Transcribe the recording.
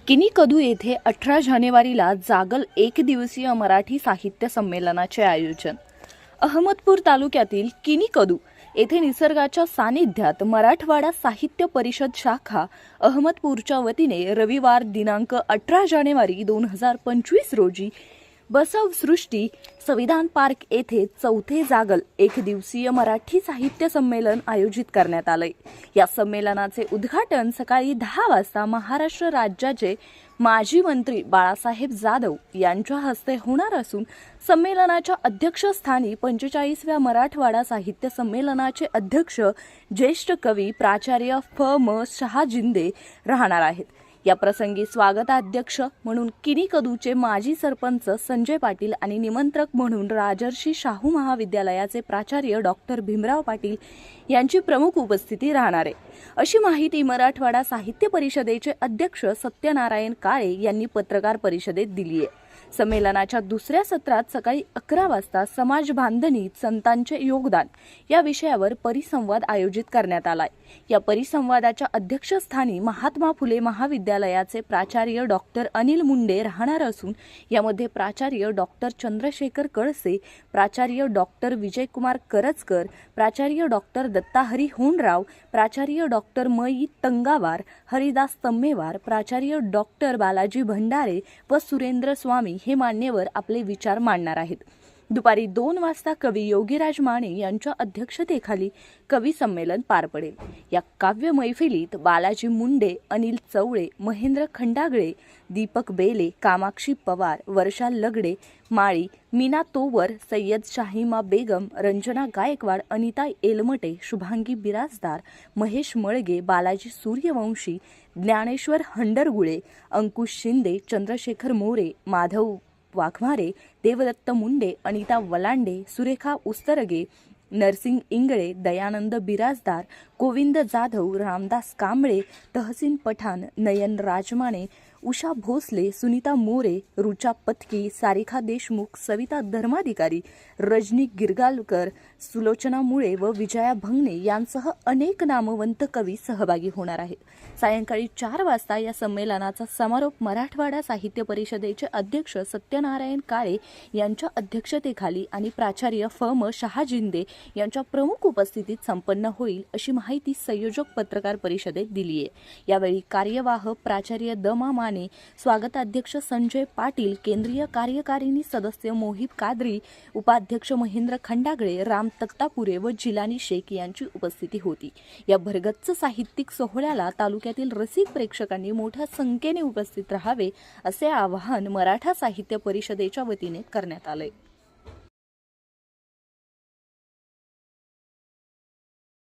किनी कदू येथे 18 जानेवारीला जागल एक दिवसीय मराठी साहित्य संमेलनाचे आयोजन। अहमदपूर तालुक्यातील किनी कदू येथे निसर्गाच्या सानिध्यात मराठवाडा साहित्य परिषद शाखा अहमदपूरच्या वतीने रविवार दिनांक 18 जानेवारी 2025 रोजी बसवसृष्टी संविधान पार्क येथे चौथे जागल एक दिवसीय मराठी साहित्य संमेलन आयोजित करण्यात आले। या संमेलनाचे उद्घाटन सकाळी 10 वाजता महाराष्ट्र राज्याचे माजी मंत्री बाळासाहेब जाधव यांच्या हस्ते होणार असून संमेलनाच्या अध्यक्षस्थानी 45व्या मराठवाडा साहित्य संमेलनाचे अध्यक्ष ज्येष्ठ कवी प्राचार्य फ.म. शहाजिंदे राहणार आहेत। या प्रसंगी स्वागताध्यक्ष म्हणून किनी कदूचे माजी सरपंच संजय पाटील आणि निमंत्रक म्हणून राजर्षी शाहू महाविद्यालयाचे प्राचार्य डॉक्टर भीमराव पाटील यांची प्रमुख उपस्थिती राहणार आहे, अशी माहिती मराठवाडा साहित्य परिषदेचे अध्यक्ष सत्यनारायण काळे यांनी पत्रकार परिषदेत दिली आहे। संमेलनाच्या दुसऱ्या सत्रात सकाळी 11 वाजता समाज बांधणीत संतांचे योगदान या विषयावर परिसंवाद आयोजित करण्यात आलाय। या परिसंवादाच्या अध्यक्षस्थानी महात्मा फुले महाविद्यालयाचे प्राचार्य डॉक्टर अनिल मुंडे राहणार असून यामध्ये प्राचार्य डॉक्टर चंद्रशेखर कळसे, प्राचार्य डॉक्टर विजयकुमार करजकर, प्राचार्य डॉक्टर दत्ताहरी होंडराव, प्राचार्य डॉक्टर मई तंगावार, हरिदास तम्मेवार, प्राचार्य डॉक्टर बालाजी भंडारे व सुरेंद्र स्वामी हे मान्यवर आपले विचार मांडणार आहेत। दुपारी 2 वाजता कवी योगीराज माने यांच्या अध्यक्षतेखाली कवी संमेलन पार पडेल। या काव्य मैफिलीत बालाजी मुंडे, अनिल चवळे, महेंद्र खंडागळे, दीपक बेले, कामाक्षी पवार, वर्षा लगडे माळी, मीना तोवर, सय्यद शाहिमा बेगम, रंजना गायकवाड, अनिता एलमटे, शुभांगी बिराजदार, महेश मळगे, बालाजी सूर्यवंशी, ज्ञानेश्वर हंडरगुळे, अंकुश शिंदे, चंद्रशेखर मोरे, माधव वाघमारे, देवदत्त मुंडे, अनिता वलांडे, सुरेखा उस्तरगे, नरसिंग इंगळे, दयानंद बिराजदार, गोविंद जाधव, रामदास कांबळे, तहसीन पठाण, नयन राजमाने, उषा भोसले, सुनीता मोरे, रुचा पत्की, सारिका देशमुख, सविता धर्माधिकारी, रजनी गिरगालकर, सुलोचना मुळे व विजया भंगणे यांसह अनेक नामवंत कवी सहभागी होणार आहेत। सायंकाळी 4 वाजता या संमेलनाचा समारोप मराठवाडा साहित्य परिषदेचे अध्यक्ष सत्यनारायण काळे यांच्या अध्यक्षतेखाली आणि प्राचार्य फ.म. शहाजिंदे यांच्या प्रमुख उपस्थितीत संपन्न होईल, अशी माहिती संयोजक पत्रकार परिषदेत दिली आहे। यावेळी कार्यवाह प्राचार्य दमा माने, स्वागताध्यक्ष संजय पाटील, केंद्रीय कार्यकारिणी सदस्य मोहिब कादरी, उपाध्यक्ष महेंद्र खंडागळे, राम तत्तापुरे व जिलानी शेख यांची उपस्थिती होती। या भरगच्च साहित्यिक सोहळ्याला तालुक्यातील रसिक प्रेक्षकांनी मोठ्या संख्येने उपस्थित राहावे, असे आवाहन मराठा साहित्य परिषदेच्या वतीने करण्यात आले।